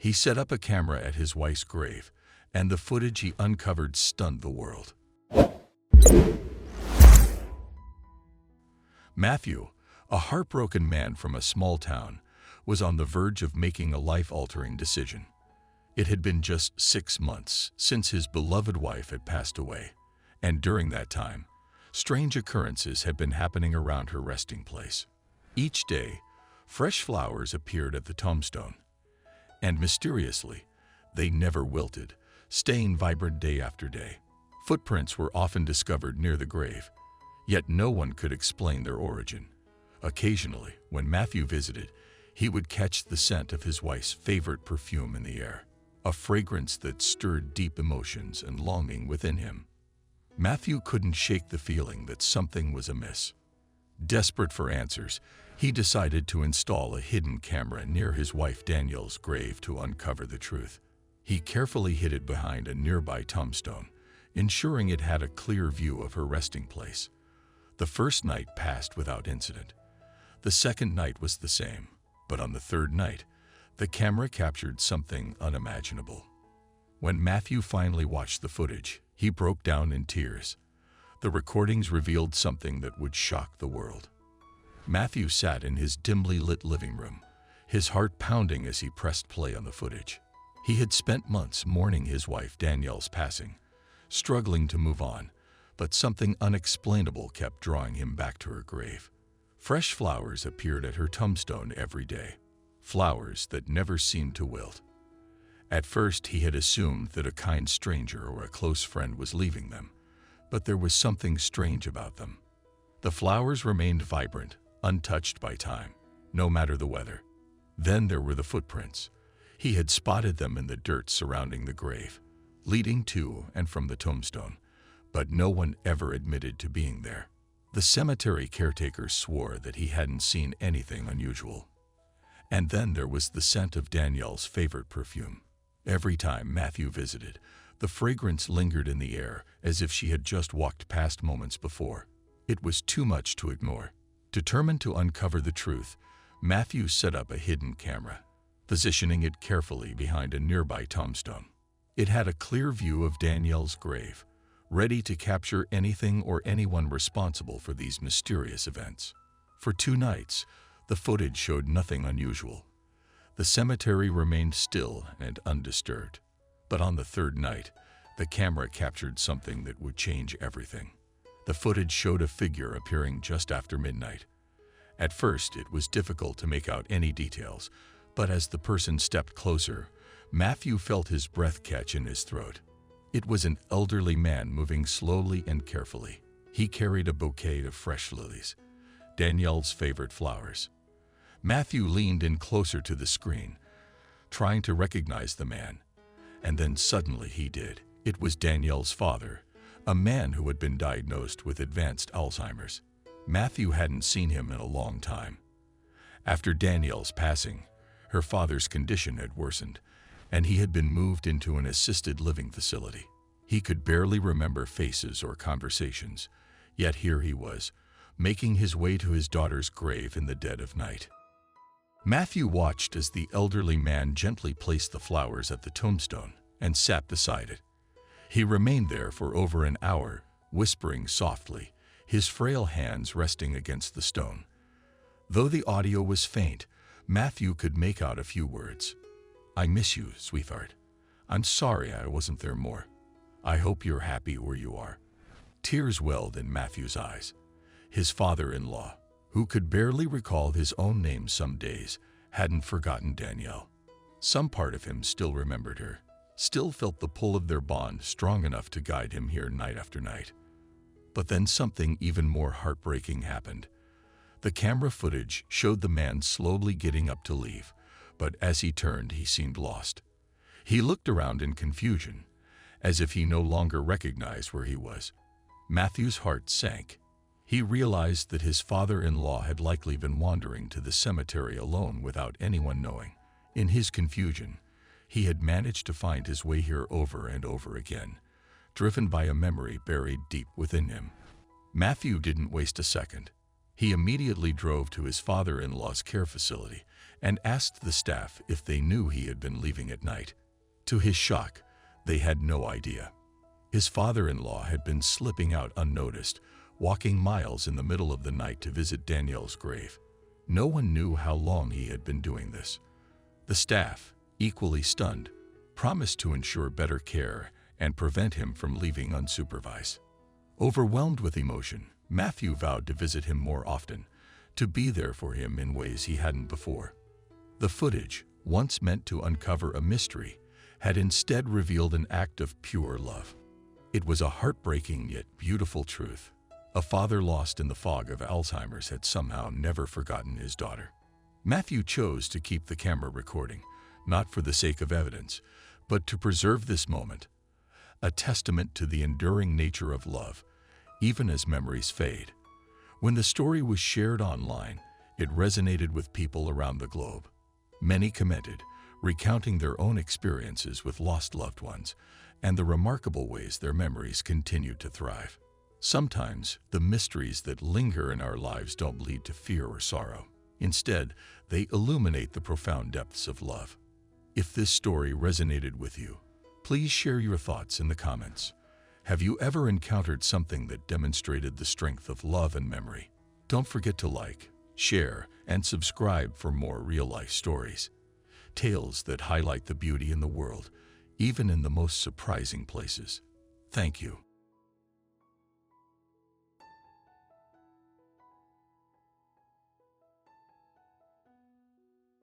He set up a camera at his wife's grave, and the footage he uncovered stunned the world. Matthew, a heartbroken man from a small town, was on the verge of making a life-altering decision. It had been just 6 months since his beloved wife had passed away, and during that time, strange occurrences had been happening around her resting place. Each day, fresh flowers appeared at the tombstone, and mysteriously, they never wilted, staying vibrant day after day. Footprints were often discovered near the grave, yet no one could explain their origin. Occasionally, when Matthew visited, he would catch the scent of his wife's favorite perfume in the air, a fragrance that stirred deep emotions and longing within him. Matthew couldn't shake the feeling that something was amiss. Desperate for answers, he decided to install a hidden camera near his wife Danielle's grave to uncover the truth. He carefully hid it behind a nearby tombstone, ensuring it had a clear view of her resting place. The first night passed without incident. The second night was the same, but on the third night, the camera captured something unimaginable. When Matthew finally watched the footage, he broke down in tears. The recordings revealed something that would shock the world. Matthew sat in his dimly lit living room, his heart pounding as he pressed play on the footage. He had spent months mourning his wife Danielle's passing, struggling to move on, but something unexplainable kept drawing him back to her grave. Fresh flowers appeared at her tombstone every day, flowers that never seemed to wilt. At first, he had assumed that a kind stranger or a close friend was leaving them, but there was something strange about them. The flowers remained vibrant, untouched by time, no matter the weather. Then there were the footprints. He had spotted them in the dirt surrounding the grave, leading to and from the tombstone, but no one ever admitted to being there. The cemetery caretaker swore that he hadn't seen anything unusual. And then there was the scent of Danielle's favorite perfume. Every time Matthew visited, the fragrance lingered in the air as if she had just walked past moments before. It was too much to ignore. Determined to uncover the truth, Matthew set up a hidden camera, positioning it carefully behind a nearby tombstone. It had a clear view of Danielle's grave, ready to capture anything or anyone responsible for these mysterious events. For 2 nights, the footage showed nothing unusual. The cemetery remained still and undisturbed. But on the third night, the camera captured something that would change everything. The footage showed a figure appearing just after midnight. At first, it was difficult to make out any details, but as the person stepped closer, Matthew felt his breath catch in his throat. It was an elderly man moving slowly and carefully. He carried a bouquet of fresh lilies, Danielle's favorite flowers. Matthew leaned in closer to the screen, trying to recognize the man. And then suddenly he did. It was Danielle's father, a man who had been diagnosed with advanced Alzheimer's. Matthew hadn't seen him in a long time. After Danielle's passing, her father's condition had worsened, and he had been moved into an assisted living facility. He could barely remember faces or conversations, yet here he was, making his way to his daughter's grave in the dead of night. Matthew watched as the elderly man gently placed the flowers at the tombstone and sat beside it. He remained there for over an hour, whispering softly, his frail hands resting against the stone. Though the audio was faint, Matthew could make out a few words. "I miss you, sweetheart. I'm sorry I wasn't there more. I hope you're happy where you are." Tears welled in Matthew's eyes. His father-in-law, who could barely recall his own name some days, hadn't forgotten Danielle. Some part of him still remembered her, still felt the pull of their bond strong enough to guide him here night after night. But then something even more heartbreaking happened. The camera footage showed the man slowly getting up to leave, but as he turned, he seemed lost. He looked around in confusion, as if he no longer recognized where he was. Matthew's heart sank. He realized that his father-in-law had likely been wandering to the cemetery alone without anyone knowing. In his confusion, he had managed to find his way here over and over again, driven by a memory buried deep within him. Matthew didn't waste a second. He immediately drove to his father-in-law's care facility and asked the staff if they knew he had been leaving at night. To his shock, they had no idea. His father-in-law had been slipping out unnoticed, walking miles in the middle of the night to visit Danielle's grave. No one knew how long he had been doing this. The staff, equally stunned, promised to ensure better care and prevent him from leaving unsupervised. Overwhelmed with emotion, Matthew vowed to visit him more often, to be there for him in ways he hadn't before. The footage, once meant to uncover a mystery, had instead revealed an act of pure love. It was a heartbreaking yet beautiful truth. A father lost in the fog of Alzheimer's had somehow never forgotten his daughter. Matthew chose to keep the camera recording, not for the sake of evidence, but to preserve this moment, a testament to the enduring nature of love, even as memories fade. When the story was shared online, it resonated with people around the globe. Many commented, recounting their own experiences with lost loved ones and the remarkable ways their memories continued to thrive. Sometimes, the mysteries that linger in our lives don't lead to fear or sorrow. Instead, they illuminate the profound depths of love. If this story resonated with you, please share your thoughts in the comments. Have you ever encountered something that demonstrated the strength of love and memory? Don't forget to like, share, and subscribe for more real-life stories. Tales that highlight the beauty in the world, even in the most surprising places. Thank you.